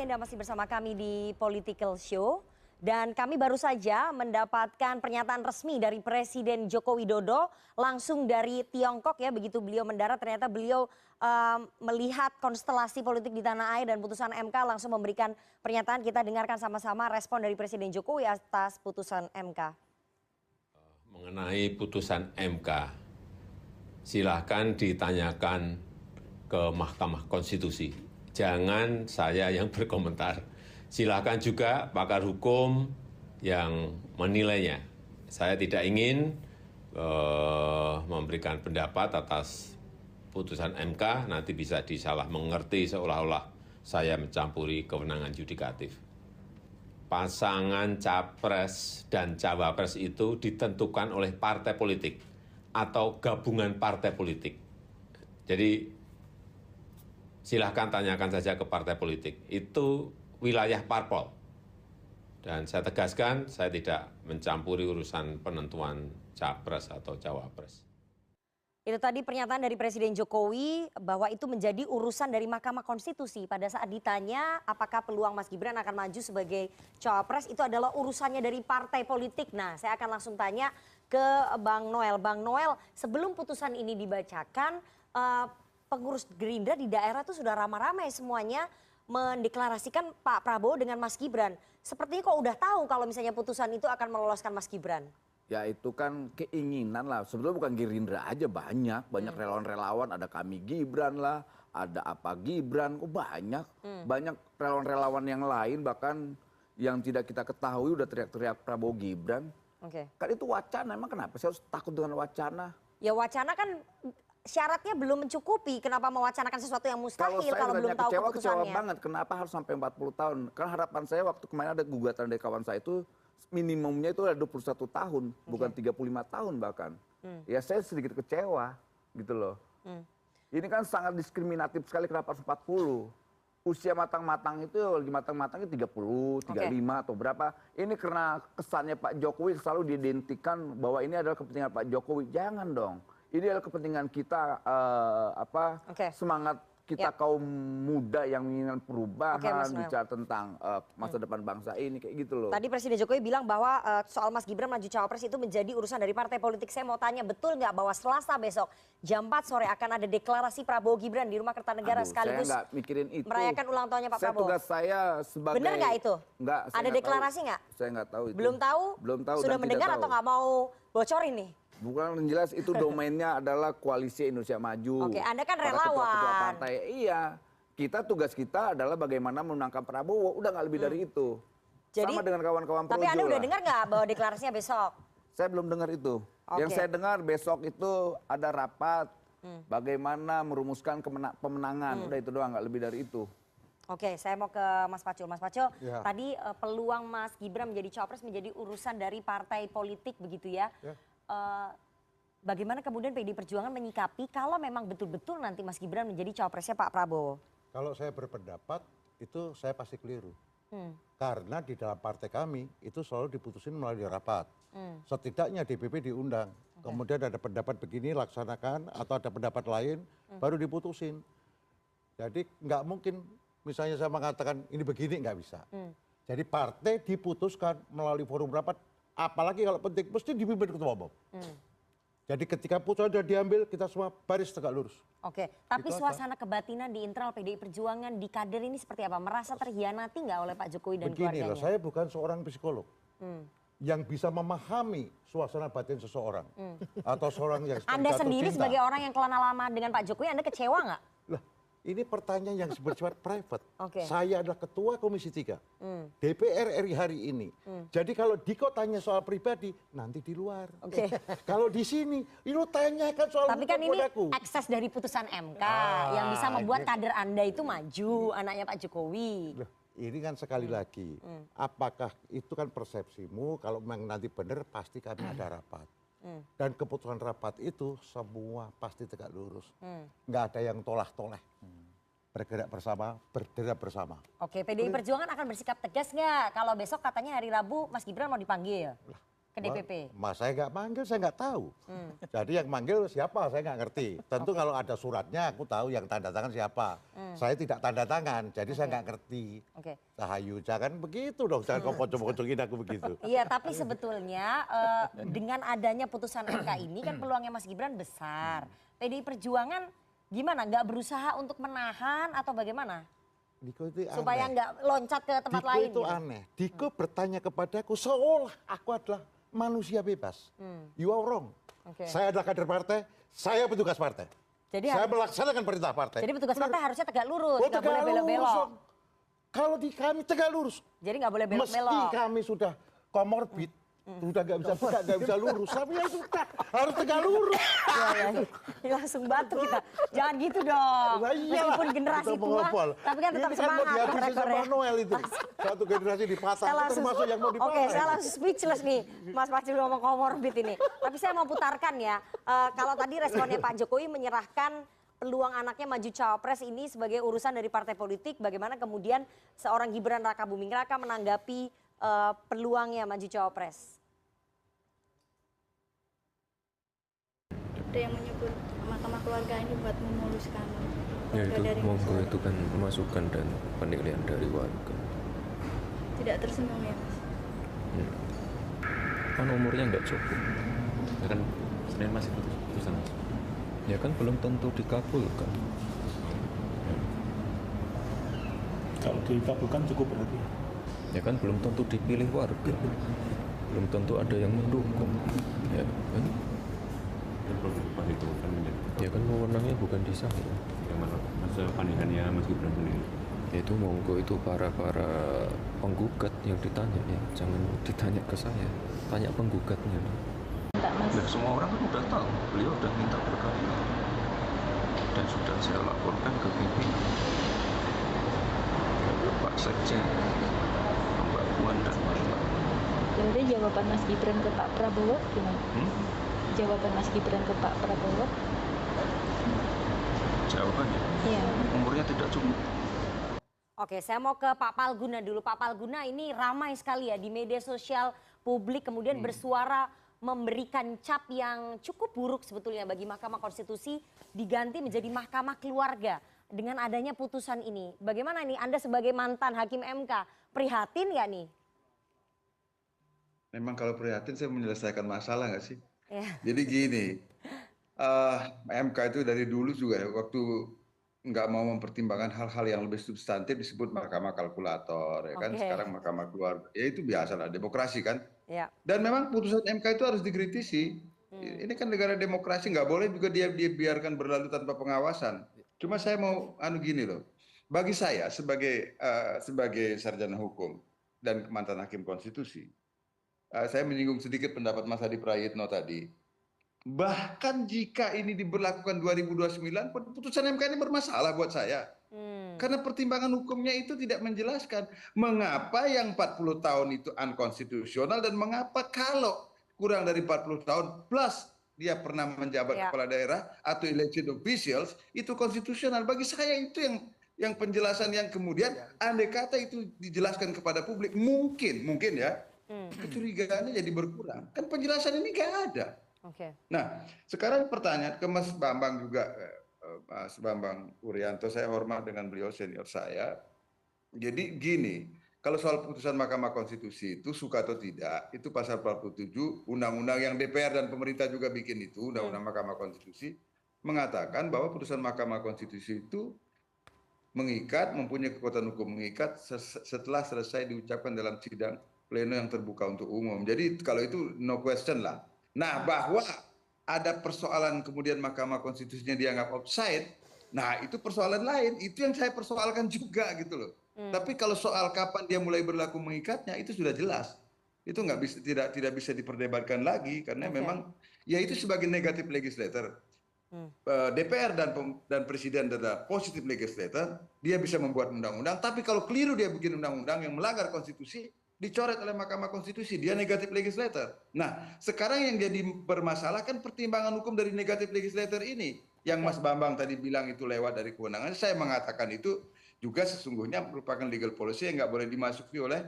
kembali Anda masih bersama kami di Political Show. Dan kami baru saja mendapatkan pernyataan resmi dari Presiden Joko Widodo langsung dari Tiongkok ya. Begitu beliau mendarat ternyata beliau melihat konstelasi politik di tanah air dan putusan MK langsung memberikan pernyataan. Kita dengarkan sama-sama respon dari Presiden Jokowi atas putusan MK. Mengenai putusan MK, silahkan ditanyakan ke Mahkamah Konstitusi. Jangan saya yang berkomentar. Silakan juga pakar hukum yang menilainya. Saya tidak ingin memberikan pendapat atas putusan MK, nanti bisa disalah mengerti seolah-olah saya mencampuri kewenangan yudikatif. Pasangan capres dan cawapres itu ditentukan oleh partai politik atau gabungan partai politik. Jadi silahkan tanyakan saja ke partai politik. Itu wilayah parpol. Dan saya tegaskan, saya tidak mencampuri urusan penentuan capres atau cawapres. Itu tadi pernyataan dari Presiden Jokowi bahwa itu menjadi urusan dari Mahkamah Konstitusi. Pada saat ditanya apakah peluang Mas Gibran akan maju sebagai cawapres, itu adalah urusannya dari partai politik. Nah, saya akan langsung tanya ke Bang Noel. Bang Noel, sebelum putusan ini dibacakan, pengurus Gerindra di daerah itu sudah ramai-ramai semuanya mendeklarasikan Pak Prabowo dengan Mas Gibran. Sepertinya kok udah tahu kalau misalnya putusan itu akan meloloskan Mas Gibran. Ya itu kan keinginan lah. Sebetulnya bukan Gerindra aja, banyak relawan-relawan. Ada kami Gibran lah, ada apa Gibran, kok banyak. Banyak relawan-relawan yang lain bahkan yang tidak kita ketahui udah teriak-teriak Prabowo Gibran. Kan itu wacana, emang kenapa saya harus takut dengan wacana? Ya wacana kan syaratnya belum mencukupi, kenapa mewacanakan sesuatu yang mustahil kalau belum tahu keputusannya? Kecewa banget, kenapa harus sampai 40 tahun? Karena harapan saya waktu kemarin ada gugatan dari kawan saya itu, minimumnya itu ada 21 tahun, bukan 35 tahun bahkan. Ya saya sedikit kecewa gitu loh. Ini kan sangat diskriminatif sekali, kenapa harus 40? Usia matang-matang itu lagi matang-matangnya 30, 35 atau berapa. Ini karena kesannya Pak Jokowi selalu diidentikan bahwa ini adalah kepentingan Pak Jokowi. Jangan dong. Ini adalah kepentingan kita, semangat kita kaum muda yang menginginkan perubahan, bicara tentang masa depan bangsa ini, kayak gitu loh. Tadi Presiden Jokowi bilang bahwa soal Mas Gibran maju cawapres itu menjadi urusan dari partai politik. Saya mau tanya, betul nggak bahwa Selasa besok jam 4 sore akan ada deklarasi Prabowo Gibran di Rumah Kertanegara sekaligus saya nggak mikirin itu. Merayakan ulang tahunnya Pak Prabowo? Tugas saya sebagai... Bener nggak itu? Nggak. Ada deklarasi nggak? Saya nggak tahu itu. Belum tahu? Belum tahu. Sudah mendengar atau nggak mau bocorin nih? Bukan, jelas itu domainnya adalah Koalisi Indonesia Maju. Oke, Anda kan ketua relawan. Partai. Iya, tugas kita adalah bagaimana memenangkan Prabowo. Udah nggak lebih dari itu. Jadi, sama dengan kawan-kawan Projo. Tapi Anda udah dengar nggak bahwa deklarasinya besok? Saya belum dengar itu. Yang saya dengar besok itu ada rapat bagaimana merumuskan pemenangan. Udah itu doang, nggak lebih dari itu. Oke, saya mau ke Mas Pacul. Mas Pacul, tadi peluang Mas Gibran menjadi cawapres menjadi urusan dari partai politik begitu ya. Bagaimana kemudian PDI Perjuangan menyikapi kalau memang betul-betul nanti Mas Gibran menjadi cawapresnya Pak Prabowo? Kalau saya berpendapat itu saya pasti keliru. Karena di dalam partai kami itu selalu diputusin melalui rapat. Setidaknya DPP diundang. Kemudian ada pendapat begini laksanakan atau ada pendapat lain baru diputusin. Jadi nggak mungkin misalnya saya mengatakan ini begini, nggak bisa. Jadi partai diputuskan melalui forum rapat. Apalagi kalau penting, mesti dipimpin ketua umum. Jadi ketika putusan sudah diambil, kita semua baris tegak lurus. Oke, tapi itu suasana kebatinan di internal PDI Perjuangan, di kader ini seperti apa? Merasa terhianati nggak oleh Pak Jokowi dan keluarganya? Begini loh, saya bukan seorang psikolog yang bisa memahami suasana batin seseorang. Atau seorang yang Anda sendiri cinta. Sebagai orang yang kelana lama dengan Pak Jokowi, Anda kecewa nggak? Lah, ini pertanyaan yang bersifat private. Saya adalah ketua Komisi 3 DPR RI hari ini. Jadi kalau Diko tanya soal pribadi, nanti di luar. Kalau di sini, lu tanyakan soal tapi kan ini akses dari putusan MK yang bisa membuat kader Anda itu maju, anaknya Pak Jokowi. Loh, ini kan sekali lagi, apakah itu kan persepsimu, kalau memang nanti benar pasti kami ada rapat. Dan keputusan rapat itu semua pasti tegak lurus. Nggak ada yang tolah-toleh. Bergerak bersama, bergerak bersama. Oke, PDI Perjuangan akan bersikap tegas nggak? Kalau besok katanya hari Rabu Mas Gibran mau dipanggil. ke DPP. Mas saya nggak manggil, saya nggak tahu. Jadi yang manggil siapa, saya nggak ngerti. Tentu kalau ada suratnya, aku tahu yang tanda tangan siapa. Saya tidak tanda tangan, jadi saya nggak ngerti. Oke. Rahayu, jangan begitu dong, jangan kau pocong-pocongin aku begitu. Iya, tapi sebetulnya dengan adanya putusan MK ini kan peluangnya Mas Gibran besar. PDI Perjuangan gimana? Nggak berusaha untuk menahan atau bagaimana? Diko itu aneh. Supaya nggak loncat ke tempat Diko lain. itu gitu. aneh. Diko bertanya kepadaku seolah aku adalah manusia bebas. You are wrong. Oke. Saya adalah kader partai, saya petugas partai. Jadi Saya melaksanakan perintah partai. Jadi petugas partai harusnya tegak lurus, Oh, nggak tegak boleh lurus belok-belok. dong. Kalau di kami tegak lurus. Jadi nggak boleh Meski belok-belok. kami sudah komorbid, sudah nggak bisa tegak, nggak bisa lurus. Tapi ya sudah, harus tegak lurus. Iya. Langsung batu kita. Jangan gitu dong. Lah iyalah, Meskipun generasi kita tua, mengopol. tapi kan tetap Ini kan mau semangat. dihabisi sama rekor-rekornya. Noel itu. Satu generasi dipatah, itu termasuk yang mau dipatah. Oke, saya langsung speechless nih, Mas Pacul ngomong komorbid ini. Tapi saya mau putarkan ya, kalau tadi responnya Pak Jokowi menyerahkan peluang anaknya maju cawapres ini sebagai urusan dari partai politik, bagaimana kemudian seorang Gibran Raka Buming Raka menanggapi peluangnya maju cawapres? Ada yang menyebut mahkamah keluarga ini buat memuluskan Ya keluarga itu dari monggo, masyarakat. itu kan masukan dan penilaian dari warga. Tidak tersinggung ya Mas? Kan umurnya nggak cukup. Ya kan Senin masih putusan. Ya kan belum tentu dikabulkan. Kalau dikabulkan cukup berarti. Ya kan belum tentu dipilih warga. Belum tentu ada yang mendukung. Ya kan? Pas itu kan menjadi Ya kan wewenangnya bukan di saya. yang mana masa panikannya Mas Gibran sendiri. Ya itu monggo, itu para penggugat yang ditanya ya. Jangan ditanya ke saya. Tanya penggugatnya. Minta Mas. Nah, semua orang kan udah tahu, beliau udah minta berkali-kali dan sudah saya laporkan ke pimpinan, ke Pak Sekjen, Mbak Puan dan lain-lain. Jadi jawaban Mas Gibran ke Pak Prabowo gimana? Jawaban Mas Gibran ke Pak Prabowo? Jawabannya, Iya. umurnya tidak cukup. Oke, saya mau ke Pak Palguna dulu. Pak Palguna, ini ramai sekali ya di media sosial publik kemudian bersuara memberikan cap yang cukup buruk sebetulnya bagi Mahkamah Konstitusi diganti menjadi Mahkamah Keluarga dengan adanya putusan ini. Bagaimana nih Anda sebagai mantan Hakim MK, prihatin nggak nih? Memang kalau prihatin saya menyelesaikan masalah nggak sih? Ya. Jadi gini, MK itu dari dulu juga ya, waktu nggak mau mempertimbangkan hal-hal yang lebih substantif disebut Mahkamah Kalkulator, ya kan? Oke. Sekarang Mahkamah Keluarga, ya itu biasalah demokrasi kan. Ya. Dan memang putusan MK itu harus dikritisi. Ini kan negara demokrasi, nggak boleh juga dia biarkan berlalu tanpa pengawasan. Cuma saya mau gini loh, bagi saya sebagai sarjana hukum dan mantan hakim konstitusi, saya menyinggung sedikit pendapat Mas Adi Prayitno tadi. Bahkan jika ini diberlakukan 2029, putusan MK ini bermasalah buat saya. Karena pertimbangan hukumnya itu tidak menjelaskan mengapa yang 40 tahun itu unkonstitusional dan mengapa kalau kurang dari 40 tahun plus dia pernah menjabat kepala daerah atau elected officials itu konstitusional. Bagi saya itu yang penjelasan yang kemudian andai kata itu dijelaskan kepada publik mungkin ya kecurigaannya jadi berkurang. Kan penjelasan ini nggak ada. Oke. Nah, sekarang pertanyaan ke Mas Bambang juga, Mas Bambang Urianto, saya hormat dengan beliau senior saya. Jadi gini, kalau soal putusan Mahkamah Konstitusi itu suka atau tidak, itu pasal 47 undang-undang yang DPR dan pemerintah juga bikin itu, undang-undang Mahkamah Konstitusi, mengatakan bahwa putusan Mahkamah Konstitusi itu mengikat, mempunyai kekuatan hukum mengikat setelah selesai diucapkan dalam sidang pleno yang terbuka untuk umum. Jadi kalau itu no question lah. Nah, bahwa ada persoalan kemudian Mahkamah Konstitusinya dianggap offside, nah itu persoalan lain. Itu yang saya persoalkan juga gitu loh. Tapi kalau soal kapan dia mulai berlaku mengikatnya itu sudah jelas. Itu nggak bisa tidak bisa diperdebatkan lagi karena memang ya itu sebagai negatif legislator. DPR dan presiden adalah positif legislator, dia bisa membuat undang-undang. Tapi kalau keliru dia bikin undang-undang yang melanggar konstitusi, dicoret oleh Mahkamah Konstitusi, dia negatif legislator. Nah, sekarang yang jadi bermasalah kan pertimbangan hukum dari negatif legislator ini. Yang Mas Bambang tadi bilang itu lewat dari kewenangan, saya mengatakan itu juga sesungguhnya merupakan legal policy yang nggak boleh dimasuki oleh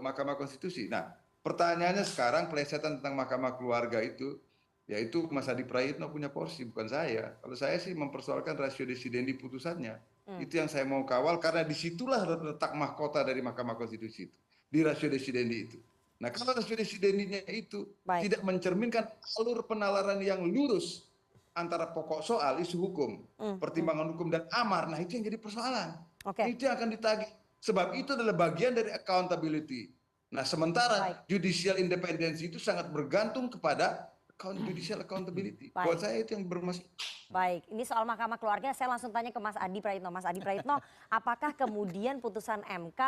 Mahkamah Konstitusi. Nah, Pertanyaannya sekarang pelesetan tentang Mahkamah Keluarga itu, yaitu Mas Adi Prayitno punya porsi, bukan saya. Kalau saya sih mempersoalkan ratio desidendi putusannya. Itu yang saya mau kawal, karena disitulah letak mahkota dari Mahkamah Konstitusi itu. Di ratio desidendi itu. Nah, kalau ratio desidendinya itu tidak mencerminkan alur penalaran yang lurus antara pokok soal, isu hukum, pertimbangan hukum, dan amar, nah itu yang jadi persoalan. Itu yang akan ditagih. Sebab itu adalah bagian dari accountability. Nah, sementara judicial independensi itu sangat bergantung kepada judicial accountability. Buat saya itu yang bermasalah. Baik, ini soal Mahkamah Keluarga, saya langsung tanya ke Mas Adi Prayitno. Mas Adi Prayitno, apakah kemudian putusan MK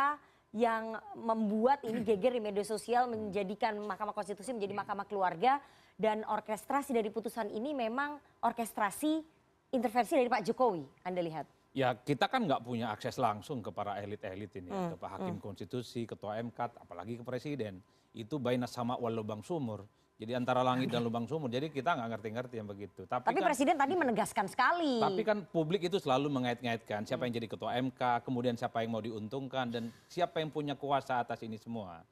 yang membuat ini geger di media sosial menjadikan Mahkamah Konstitusi menjadi Mahkamah Keluarga, dan orkestrasi dari putusan ini memang orkestrasi intervensi dari Pak Jokowi, Anda lihat? Ya, kita kan nggak punya akses langsung ke para elit-elit ini, ke Pak Hakim Konstitusi, Ketua MK, apalagi ke Presiden. Itu baina sama wal lubang sumur. Jadi antara langit dan lubang sumur. Jadi kita nggak ngerti-ngerti yang begitu. Tapi kan, Presiden tadi menegaskan sekali. Tapi kan publik itu selalu mengait-ngaitkan siapa yang jadi Ketua MK, kemudian siapa yang mau diuntungkan, dan siapa yang punya kuasa atas ini semua.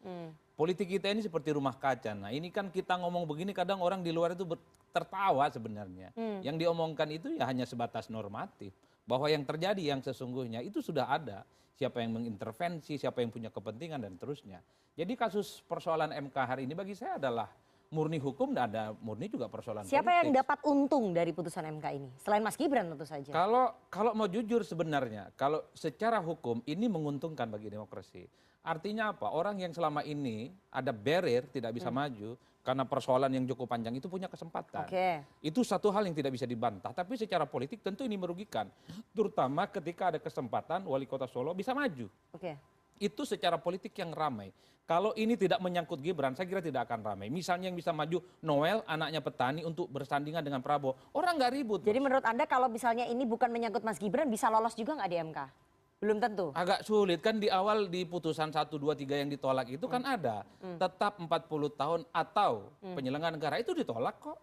Politik kita ini seperti rumah kaca. Nah, ini kan kita ngomong begini, kadang orang di luar itu tertawa sebenarnya. Yang diomongkan itu ya hanya sebatas normatif. Bahwa yang terjadi yang sesungguhnya itu sudah ada. Siapa yang mengintervensi, siapa yang punya kepentingan, dan terusnya. Jadi kasus persoalan MK hari ini bagi saya adalah murni hukum, dan ada murni juga persoalan Siapa politik. yang dapat untung dari putusan MK ini? Selain Mas Gibran tentu saja. Kalau mau jujur sebenarnya, kalau secara hukum ini menguntungkan bagi demokrasi. Artinya apa? Orang yang selama ini ada barrier tidak bisa maju karena persoalan yang cukup panjang itu punya kesempatan. Itu satu hal yang tidak bisa dibantah. Tapi secara politik tentu ini merugikan. Terutama ketika ada kesempatan wali kota Solo bisa maju. Itu secara politik yang ramai. Kalau ini tidak menyangkut Gibran, saya kira tidak akan ramai. Misalnya yang bisa maju Noel, anaknya petani, untuk bersandingan dengan Prabowo. Orang nggak ribut. Jadi menurut Anda kalau misalnya ini bukan menyangkut Mas Gibran, bisa lolos juga nggak di MK? Belum tentu. Agak sulit kan, di awal di putusan 1, 2, 3 yang ditolak itu kan ada. Tetap 40 tahun atau penyelenggaraan negara itu ditolak kok.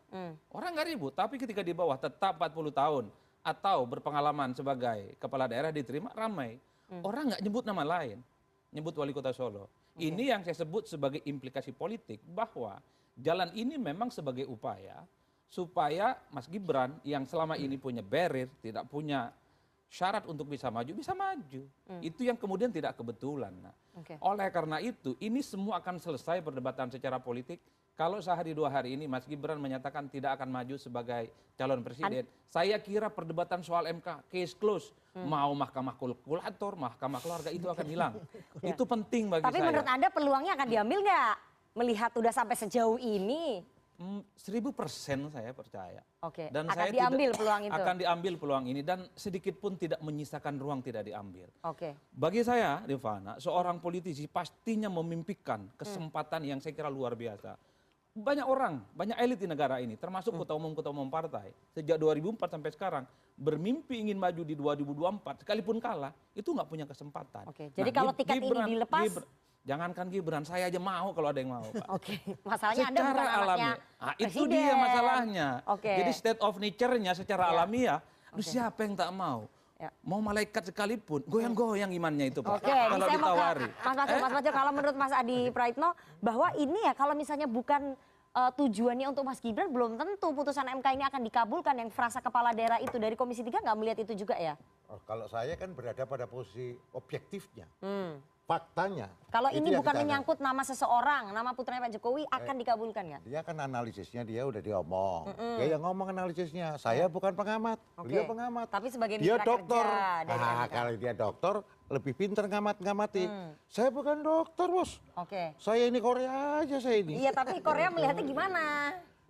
Orang nggak ribut. Tapi ketika di bawah tetap 40 tahun atau berpengalaman sebagai kepala daerah diterima, ramai. Orang nggak nyebut nama lain. Nyebut wali kota Solo. Ini yang saya sebut sebagai implikasi politik, bahwa jalan ini memang sebagai upaya supaya Mas Gibran yang selama ini punya barrier, tidak punya syarat untuk bisa maju, bisa maju. Itu yang kemudian tidak kebetulan. Nah, oleh karena itu, ini semua akan selesai perdebatan secara politik kalau sehari 2 hari ini Mas Gibran menyatakan tidak akan maju sebagai calon presiden. Saya kira perdebatan soal MK case close. Mau Mahkamah Kalkulator, Mahkamah Keluarga, itu akan hilang. Itu penting bagi saya. Tapi menurut Anda peluangnya akan diambil nggak? Melihat udah sampai sejauh ini. 1000% saya percaya. Dan akan diambil peluang itu. Akan diambil peluang ini, dan sedikit pun tidak menyisakan ruang tidak diambil. Bagi saya, Rifana, seorang politisi pastinya memimpikan kesempatan yang saya kira luar biasa. Banyak orang, banyak elit di negara ini, termasuk ketua umum partai, sejak 2004 sampai sekarang, bermimpi ingin maju di 2024, sekalipun kalah, itu nggak punya kesempatan. Jadi kalau tiket ini dilepas, jangankan Gibran, saya aja mau kalau ada yang mau, Pak. Masalahnya Anda bukan anaknya itu dia masalahnya. Jadi state of nature-nya secara alamiah, siapa yang tak mau? Mau malaikat sekalipun, goyang-goyang imannya itu, Pak. Kalau ditawari. Mas Majo, kalau menurut Mas Adi Prayitno, bahwa ini ya kalau misalnya bukan tujuannya untuk Mas Gibran, belum tentu putusan MK ini akan dikabulkan. Yang frasa kepala daerah itu dari Komisi 3 nggak melihat itu juga ya? Kalau saya kan berada pada posisi objektifnya. Faktanya. Kalau ini bukan menyangkut nama seseorang, nama putranya Pak Jokowi, akan dikabulkan nggak? Dia kan analisisnya, dia udah diomong. Dia yang ngomong analisisnya. Saya bukan pengamat, beliau pengamat. Tapi sebagai dia mitra dokter. kerja. Kalau dia dokter, lebih pintar ngamati. Saya bukan dokter, Bos. Saya ini Korea aja saya ini. Iya, tapi Korea melihatnya gimana?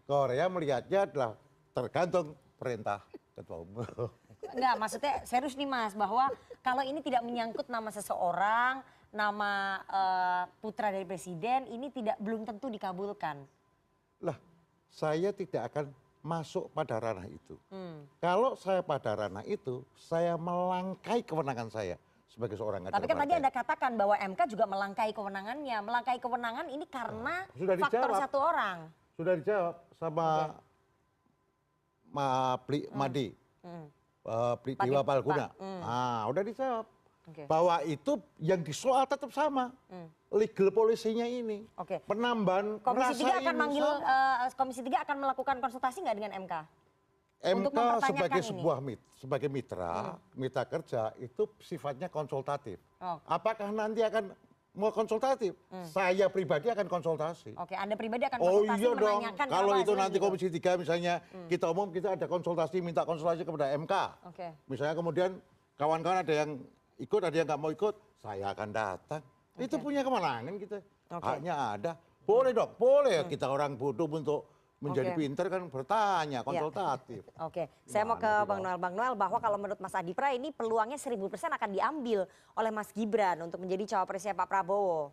Korea melihatnya adalah tergantung perintah ketua umum. Enggak, maksudnya serius nih Mas, bahwa kalau ini tidak menyangkut nama seseorang, nama putra dari presiden, ini belum tentu dikabulkan. Lah, saya tidak akan masuk pada ranah itu. Kalau saya pada ranah itu, saya melangkai kewenangan saya sebagai seorang kader partai. Tapi kan tadi Anda katakan bahwa MK juga melangkai kewenangannya. Melangkai kewenangan ini karena faktor satu orang. Sudah dijawab sama Madi. Dewa Palguna. Udah dijawab. bahwa itu yang disoal tetap sama. Legal polisinya ini. Penambahan Komisi 3 akan ini manggil sama. Komisi 3 akan melakukan konsultasi nggak dengan MK? Untuk MK mempertanyakan sebagai ini. sebuah sebagai mitra kerja itu sifatnya konsultatif. Apakah nanti akan mau konsultatif? Saya pribadi akan konsultasi. Anda pribadi akan Oh konsultasi iya dong, menanyakan kalau kenapa itu hasilnya nanti gitu. Komisi 3 misalnya kita umum, kita ada konsultasi, minta konsultasi kepada MK. Misalnya kemudian kawan-kawan ada yang ikut, ada yang nggak mau ikut, saya akan datang. Itu punya kemenangan kita. Haknya ada. Boleh dong, boleh kita orang bodoh untuk menjadi pinter kan bertanya, konsultatif. Saya mau ke Bang Noel bahwa kalau menurut Mas Adi Pra ini peluangnya 1000% akan diambil oleh Mas Gibran untuk menjadi cawapresnya Pak Prabowo.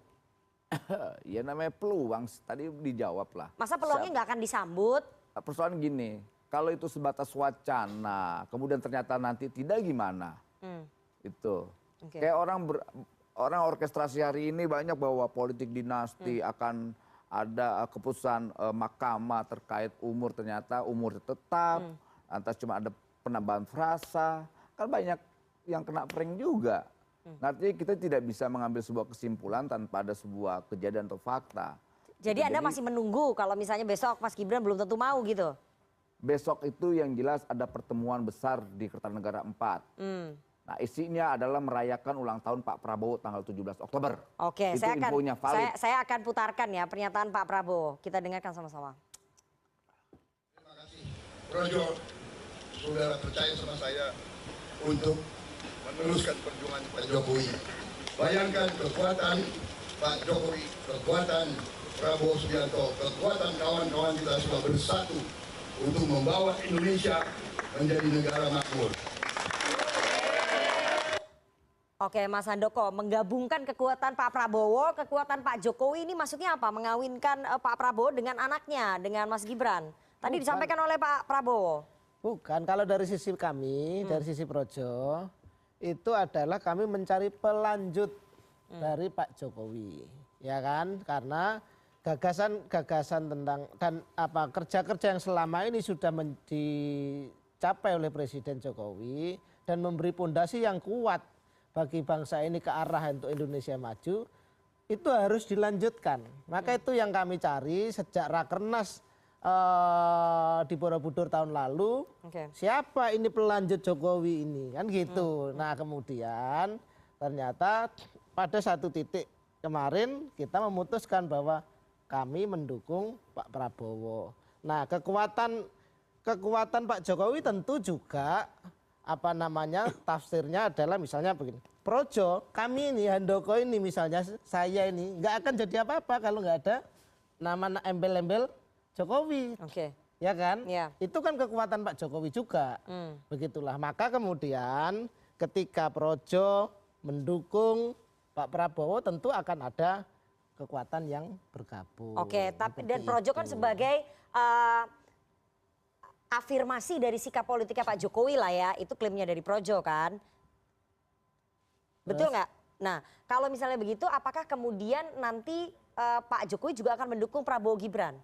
Ya namanya peluang, tadi dijawab lah. Masa peluangnya nggak akan disambut? Persoalan gini, kalau itu sebatas wacana, kemudian ternyata nanti tidak gimana? Itu. Kayak orang orkestrasi hari ini banyak bahwa politik dinasti akan ada keputusan mahkamah terkait umur, ternyata umur tetap, lantas cuma ada penambahan frasa, kan banyak yang kena prank juga. Artinya kita tidak bisa mengambil sebuah kesimpulan tanpa ada sebuah kejadian atau fakta. Jadi Anda masih menunggu kalau misalnya besok Mas Gibran belum tentu mau gitu? Besok itu yang jelas ada pertemuan besar di Kertanegara 4. Nah isinya adalah merayakan ulang tahun Pak Prabowo tanggal 17 Oktober. Itu infonya valid. Saya akan putarkan ya pernyataan Pak Prabowo. Kita dengarkan sama-sama. Terima kasih Projo sudah percaya sama saya untuk meneruskan perjuangan Pak Jokowi. Bayangkan kekuatan Pak Jokowi, kekuatan Prabowo Subianto, kekuatan kawan-kawan kita semua bersatu untuk membawa Indonesia menjadi negara makmur. Mas Handoko, menggabungkan kekuatan Pak Prabowo, kekuatan Pak Jokowi ini maksudnya apa? Mengawinkan Pak Prabowo dengan anaknya, dengan Mas Gibran. Tadi disampaikan oleh Pak Prabowo. Bukan, kalau dari sisi kami, dari sisi Projo, itu adalah kami mencari pelanjut dari Pak Jokowi. Ya kan? Karena gagasan-gagasan tentang dan kerja-kerja yang selama ini sudah dicapai oleh Presiden Jokowi dan memberi pondasi yang kuat bagi bangsa ini ke arah untuk Indonesia maju, itu harus dilanjutkan. Maka itu yang kami cari sejak Rakernas di Borobudur tahun lalu. Siapa ini pelanjut Jokowi ini, kan gitu. Nah kemudian ternyata pada satu titik kemarin kita memutuskan bahwa kami mendukung Pak Prabowo. Nah kekuatan Pak Jokowi tentu juga tafsirnya adalah misalnya begini, Projo, kami ini, Handoko ini misalnya, saya ini nggak akan jadi apa-apa kalau nggak ada nama embel-embel Jokowi. Ya kan? Itu kan kekuatan Pak Jokowi juga. Begitulah, maka kemudian ketika Projo mendukung Pak Prabowo tentu akan ada kekuatan yang bergabung. Tapi dan Projo kan sebagai afirmasi dari sikap politiknya Pak Jokowi lah ya, itu klaimnya dari Projo kan. Betul nggak? Nah kalau misalnya begitu apakah kemudian nanti Pak Jokowi juga akan mendukung Prabowo Gibran?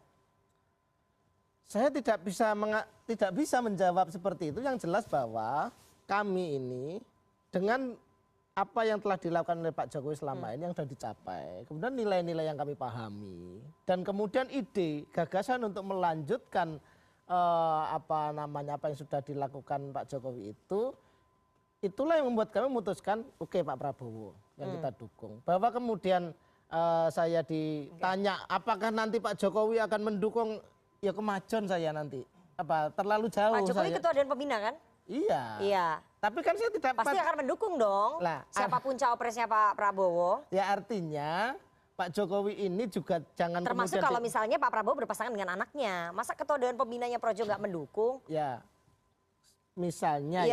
Saya tidak bisa menjawab seperti itu. Yang jelas bahwa kami ini dengan apa yang telah dilakukan oleh Pak Jokowi selama ini yang sudah dicapai, kemudian nilai-nilai yang kami pahami, dan kemudian ide, gagasan untuk melanjutkan apa yang sudah dilakukan Pak Jokowi itu, itulah yang membuat kami memutuskan oke, Pak Prabowo yang kita dukung. Bahwa kemudian saya ditanya apakah nanti Pak Jokowi akan mendukung, ya kemajon saya nanti. Terlalu jauh. Pak Jokowi saya. Ketua Dewan Pembina kan? Iya. Tapi kan saya tidak pasti akan mendukung dong. Siapapun cawapresnya Pak Prabowo. Ya artinya Pak Jokowi ini juga jangan termasuk kalau misalnya Pak Prabowo berpasangan dengan anaknya. Masa Ketua Dewan Pembinanya Projo nggak mendukung? Ya. Misalnya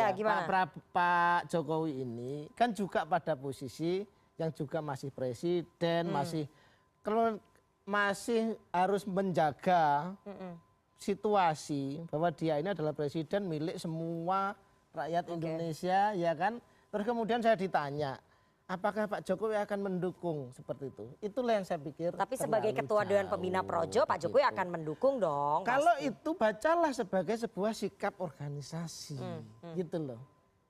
Pak Jokowi ini kan juga pada posisi yang juga masih presiden, masih harus menjaga situasi bahwa dia ini adalah presiden milik semua rakyat Indonesia, ya kan? Terus kemudian saya ditanya, apakah Pak Jokowi akan mendukung seperti itu? Itulah yang saya pikir. Tapi sebagai Ketua Dewan Pembina Projo, Pak Jokowi akan mendukung dong. Kalau itu bacalah sebagai sebuah sikap organisasi, gitu loh.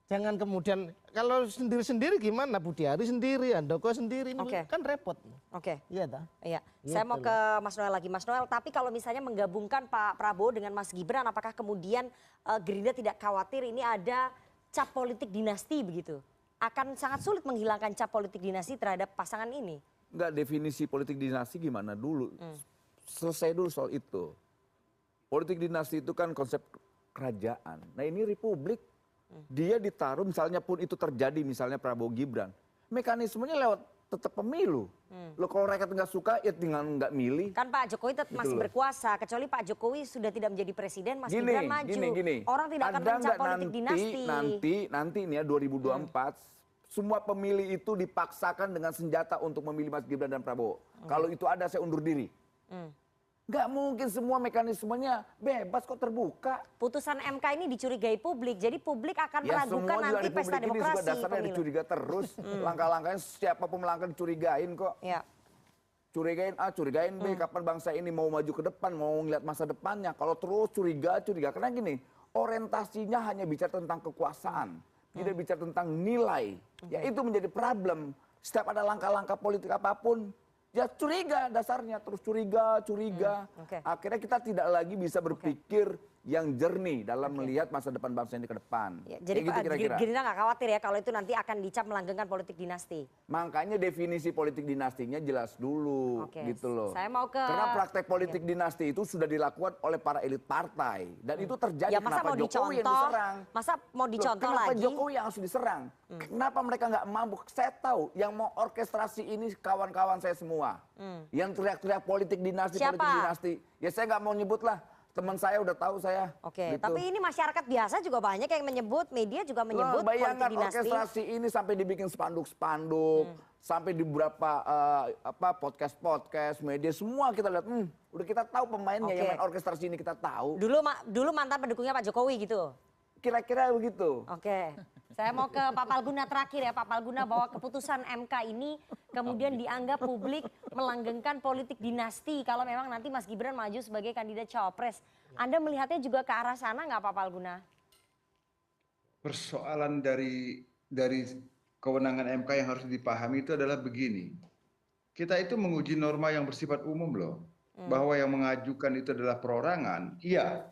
Jangan kemudian kalau sendiri-sendiri gimana, Budi Ari sendiri, Handoko sendiri, ini Oke. kan repot. Oke. Iya toh? Iya, Gitu saya mau loh. ke Mas Noel lagi. Mas Noel, tapi kalau misalnya menggabungkan Pak Prabowo dengan Mas Gibran, apakah kemudian Gerindra tidak khawatir ini ada cap politik dinasti begitu? Akan sangat sulit menghilangkan cap politik dinasti terhadap pasangan ini. Enggak, definisi politik dinasti gimana dulu. Selesai dulu soal itu. Politik dinasti itu kan konsep kerajaan. Nah ini republik. Dia ditaruh misalnya pun itu terjadi misalnya Prabowo Gibran. Mekanismenya lewat tetap pemilu. Lo kalau rakyat nggak suka ya tinggal nggak milih. Kan Pak Jokowi tetap Gitu masih loh. berkuasa, kecuali Pak Jokowi sudah tidak menjadi presiden, Mas Gini, Gibran maju. gini. Orang tidak akan Ada mencap nggak politik dinasti. nanti ini ya 2024 semua pemilih itu dipaksakan dengan senjata untuk memilih Mas Gibran dan Prabowo. Kalau itu ada saya undur diri. Nggak mungkin semua mekanismenya bebas kok terbuka. Putusan MK ini dicurigai publik, jadi publik akan Ya meragukan semua juga nanti di pesta publik ini juga demokrasi dasarnya pemilu. dicuriga terus. Langkah-langkahnya siapapun melangkah dicurigain kok. Ya. Curigain A, curigain B, kapan bangsa ini mau maju ke depan, mau ngeliat masa depannya. Kalau terus curiga. Karena gini, orientasinya hanya bicara tentang kekuasaan. Tidak bicara tentang nilai. Ya itu menjadi problem. Setiap ada langkah-langkah politik apapun, ya curiga dasarnya. Terus curiga. Oke. Akhirnya kita tidak lagi bisa berpikir yang jernih dalam melihat masa depan bangsa ini ke depan. Ya, jadi Kayak gitu Pak kira-kira. Gerindra nggak khawatir ya kalau itu nanti akan dicap melanggengkan politik dinasti. Makanya definisi politik dinastinya jelas dulu, Oke, gitu loh. saya mau ke- Karena praktek politik dinasti itu sudah dilakukan oleh para elit partai dan itu terjadi. Ya masa Kenapa mau Jokowi yang dicontoh? diserang? Masa mau Loh, dicontoh kenapa lagi? Jokowi yang harus diserang? Kenapa mereka nggak mampu? Saya tahu yang mau orkestrasi ini kawan-kawan saya semua. Yang teriak-teriak politik dinasti, Siapa? politik dinasti. Ya saya nggak mau nyebut lah. Teman saya udah tahu saya. Oke, Gitu. tapi ini masyarakat biasa juga banyak yang menyebut, media juga menyebut Loh, politik bayangkan dinasti. orkestrasi ini sampai dibikin spanduk-spanduk, sampai di beberapa podcast-podcast, media semua kita lihat, udah kita tahu pemainnya yang Oke. main orkestrasi ini kita tahu. Dulu mantan pendukungnya Pak Jokowi gitu. Kira-kira begitu. Oke, saya mau ke Pak Palguna terakhir ya, Pak Palguna, bahwa keputusan MK ini kemudian dianggap publik melanggengkan politik dinasti kalau memang nanti Mas Gibran maju sebagai kandidat cawapres. Anda melihatnya juga ke arah sana nggak Pak Palguna? Persoalan dari kewenangan MK yang harus dipahami itu adalah begini. Kita itu menguji norma yang bersifat umum loh. Bahwa yang mengajukan itu adalah perorangan, iya.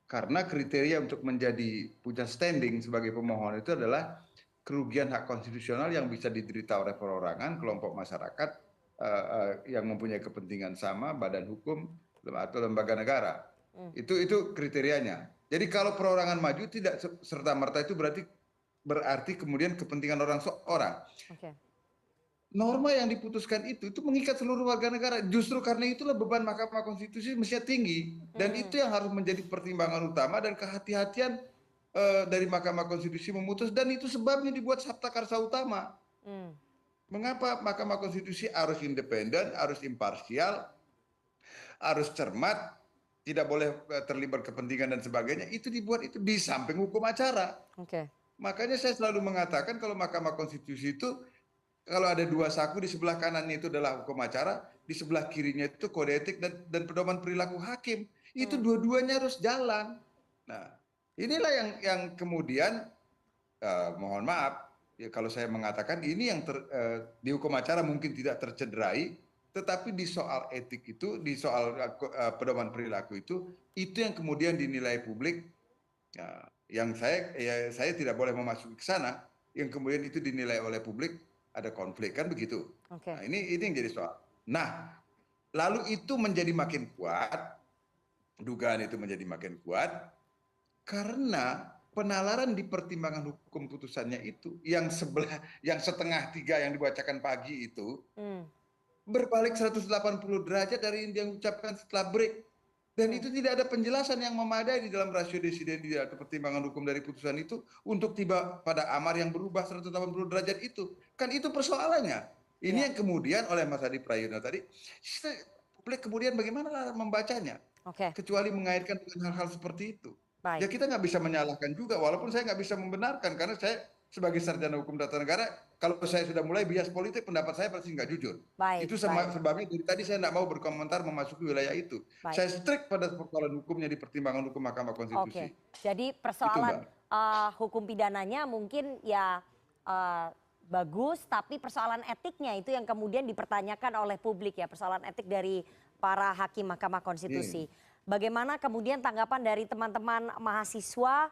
Karena kriteria untuk menjadi punya standing sebagai pemohon itu adalah kerugian hak konstitusional yang bisa diderita oleh perorangan, kelompok masyarakat yang mempunyai kepentingan sama, badan hukum atau lembaga negara. Itu kriterianya. Jadi kalau perorangan maju tidak serta-merta itu berarti kemudian kepentingan orang seorang. Oke. Norma yang diputuskan itu mengikat seluruh warga negara. Justru karena itulah beban Mahkamah Konstitusi mestinya tinggi. Dan itu yang harus menjadi pertimbangan utama dan kehati-hatian dari Mahkamah Konstitusi memutus. Dan itu sebabnya dibuat Sabta Karsa Utama. Mengapa Mahkamah Konstitusi harus independen, harus imparsial, harus cermat, tidak boleh terlibat kepentingan dan sebagainya. Itu dibuat itu di samping hukum acara. Oke. Makanya saya selalu mengatakan kalau Mahkamah Konstitusi itu kalau ada dua saku, di sebelah kanannya itu adalah hukum acara, di sebelah kirinya itu kode etik dan pedoman perilaku hakim. Itu dua-duanya harus jalan. Nah, inilah yang kemudian mohon maaf ya kalau saya mengatakan ini yang di hukum acara mungkin tidak tercederai, tetapi di soal etik itu, di soal pedoman perilaku itu yang kemudian dinilai publik. Yang saya tidak boleh memasuki ke sana, yang kemudian itu dinilai oleh publik ada konflik kan begitu. Oke. Nah, ini yang jadi soal. Nah, lalu itu menjadi makin kuat, dugaan itu menjadi makin kuat karena penalaran di pertimbangan hukum putusannya itu yang setengah tiga yang dibacakan pagi itu berbalik 180 derajat dari yang diucapkan setelah break. Dan itu tidak ada penjelasan yang memadai di dalam rasio desidendi atau pertimbangan hukum dari putusan itu untuk tiba pada amar yang berubah 180 derajat itu. Kan itu persoalannya. Ini yang kemudian oleh Mas Adi Prayitno tadi, publik kemudian bagaimana membacanya? Kecuali mengaitkan dengan hal-hal seperti itu. Baik. Ya kita nggak bisa menyalahkan juga, walaupun saya nggak bisa membenarkan, karena saya sebagai sarjana hukum tata negara, kalau saya sudah mulai bias politik, pendapat saya pasti nggak jujur. Baik, Itu sebabnya dari tadi saya nggak mau berkomentar memasuki wilayah itu. Baik. Saya strict pada persoalan hukumnya di pertimbangan hukum Mahkamah Konstitusi. Oke. Jadi persoalan hukum pidananya mungkin ya bagus, tapi persoalan etiknya itu yang kemudian dipertanyakan oleh publik ya, persoalan etik dari para hakim Mahkamah Konstitusi. Bagaimana kemudian tanggapan dari teman-teman mahasiswa